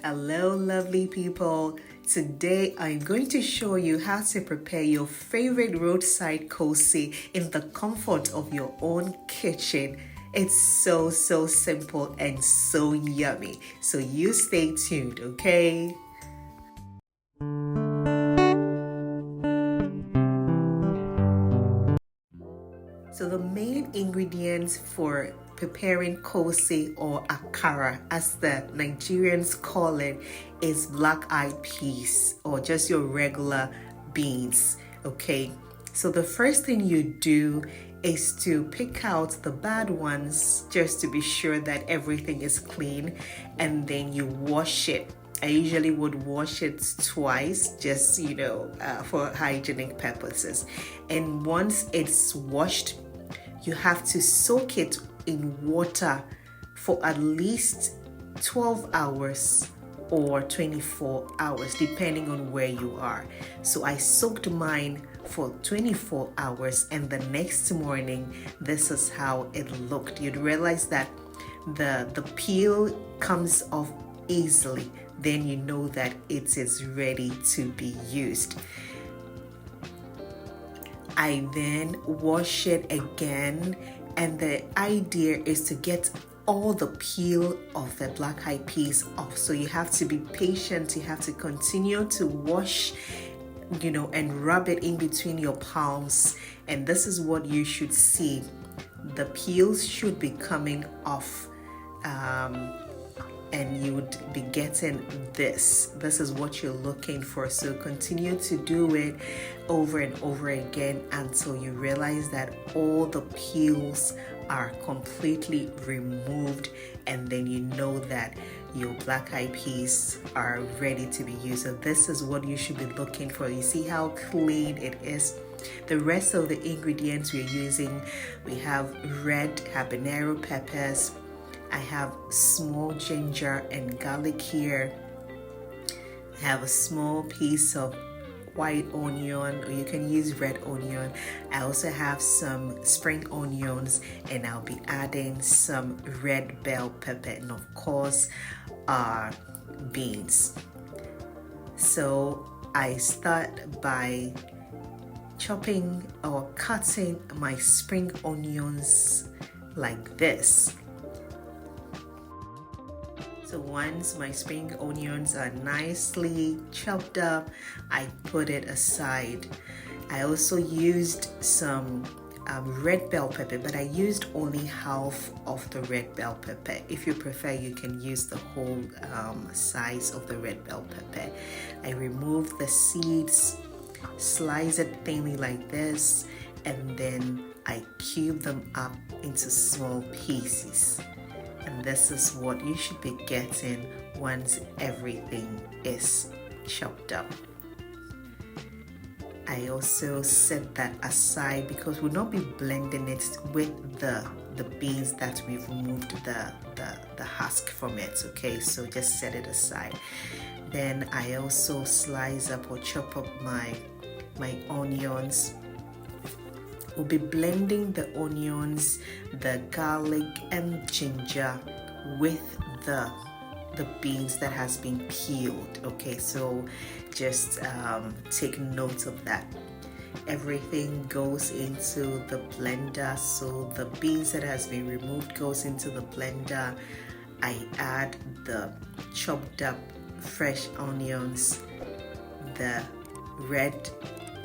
Hello, lovely people. Today I'm going to show you how to prepare your favorite roadside Koose in the comfort of your own kitchen. It's so simple and so yummy. So you stay tuned, okay? So the main ingredients for preparing Koose or AKARA, as the Nigerians call it, is black-eyed peas or just your regular beans, okay? So the first thing you do is to pick out the bad ones just to be sure that everything is clean, and then you wash it. I usually would wash it twice, just for hygienic purposes. And once it's washed, you have to soak it in water for at least 12 hours or 24 hours, depending on where you are. So I soaked mine for 24 hours, and the next morning, this is how it looked. You'd realize that the peel comes off easily. Then you know that it is ready to be used. I then wash it again, and the idea is to get all the peel of the black-eyed peas off. So you have to be patient. You have to continue to wash, and rub it in between your palms. And this is what you should see. The peels should be coming off. And you would be getting this. This is what you're looking for. So continue to do it over and over again until you realize that all the peels are completely removed, and then you know that your black-eyed peas are ready to be used. So this is what you should be looking for. You see how clean it is? The rest of the ingredients we're using, we have red habanero peppers, I have small ginger and garlic here. I have a small piece of white onion, or you can use red onion. I also have some spring onions, and I'll be adding some red bell pepper, and of course beans. So I start by chopping or cutting my spring onions like this. So once my spring onions are nicely chopped up, I put it aside. I also used some red bell pepper, but I used only half of the red bell pepper. If you prefer, you can use the whole size of the red bell pepper. I remove the seeds, slice it thinly like this, and then I cube them up into small pieces. And this is what you should be getting once everything is chopped up. I also set that aside because we'll not be blending it with the beans that we've removed the husk from it, okay? So just set it aside. Then I also slice up or chop up my onions. We'll be blending the onions, the garlic and ginger with the beans that has been peeled, okay? So just take note of that. Everything goes into the blender. So the beans that has been removed goes into the blender. I add the chopped up fresh onions, the red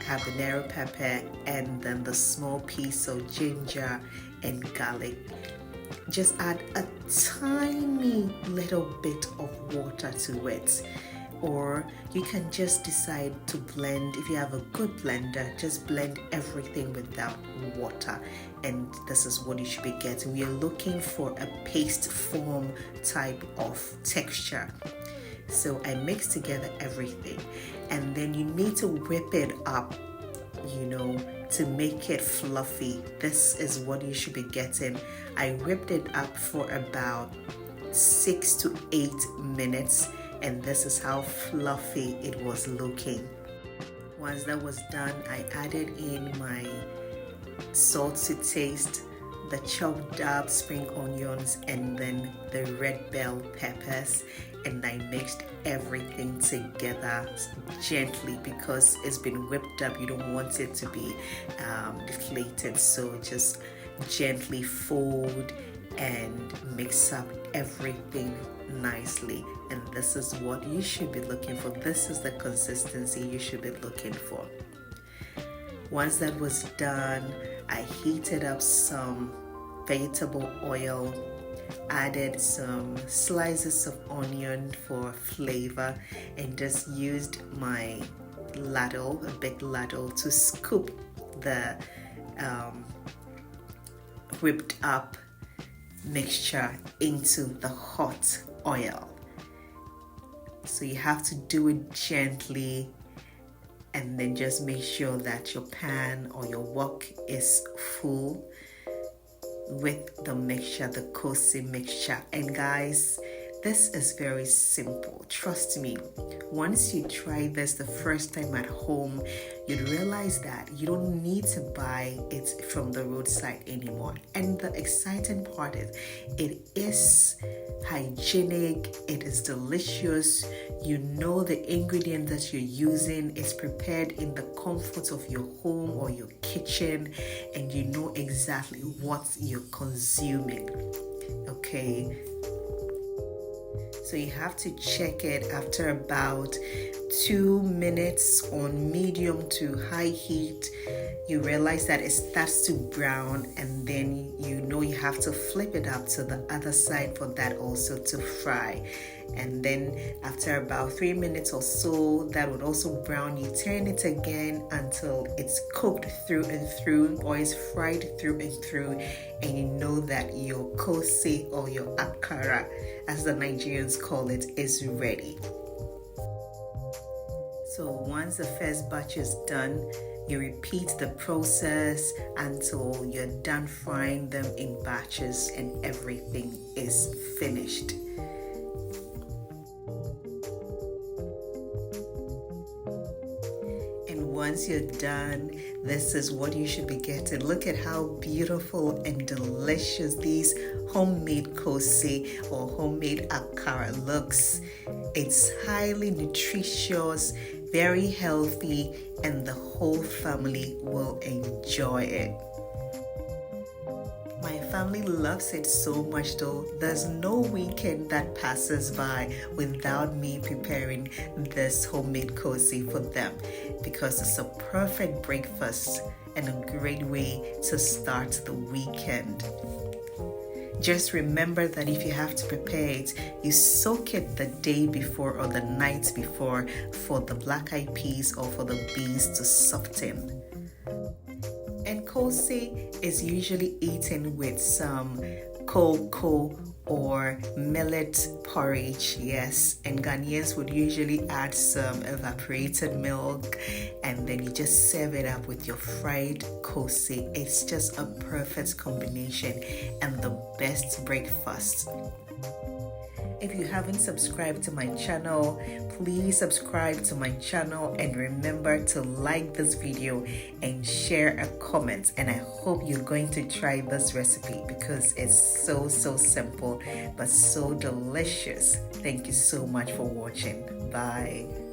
habanero pepper, and then the small piece of ginger and garlic. Just add a tiny little bit of water to it, or you can just decide to blend. If you have a good blender, just blend everything without water, and this is what you should be getting. We are looking for a paste form type of texture. So I mix together everything, and then you need to whip it up, to make it fluffy. This is what you should be getting. I whipped it up for about 6 to 8 minutes, and this is how fluffy it was looking. Once that was done, I added in my salt to taste, the chopped up spring onions, and then the red bell peppers, and I mixed everything together gently because it's been whipped up. You don't want it to be deflated, so just gently fold and mix up everything nicely. And this is what you should be looking for. This is the consistency you should be looking for. Once that was done, I heated up some vegetable oil, added some slices of onion for flavor, and just used my ladle, a big ladle, to scoop the whipped up mixture into the hot oil. So you have to do it gently, and then just make sure that your pan or your wok is full with the mixture, the Koose mixture. And guys, this is very simple. Trust me, once you try this the first time at home, you'd realize that you don't need to buy it from the roadside anymore. And the exciting part is it is hygienic, it is delicious. You know the ingredient that you're using is prepared in the comfort of your home or your kitchen, and you know exactly what you're consuming. Okay, so you have to check it after about 2 minutes on medium to high heat. You realize that it starts to brown, and then you know you have to flip it up to the other side for that also to fry. And then after about 3 minutes or so, that would also brown. You turn it again until it's cooked through and through, or is fried through and through, and you know that your Koose or your AKARA, as the Nigerians call it, is ready. So once the first batch is done, you repeat the process until you're done frying them in batches and everything is finished. And once you're done, this is what you should be getting. Look at how beautiful and delicious these homemade Koose or homemade AKARA looks. It's highly nutritious, very healthy, and the whole family will enjoy it. My family loves it so much though. There's no weekend that passes by without me preparing this homemade Koose for them, because it's a perfect breakfast and a great way to start the weekend. Just remember that if you have to prepare it, you soak it the day before or the night before for the black-eyed peas or for the beans to soften. And Koose is usually eaten with some cocoa or millet porridge, yes, and Ghanaians would usually add some evaporated milk, and then you just serve it up with your fried Koose. It's just a perfect combination and the best breakfast. If you haven't subscribed to my channel, please subscribe to my channel, and remember to like this video and share a comment. And I hope you're going to try this recipe because it's so simple but so delicious. Thank you so much for watching. Bye.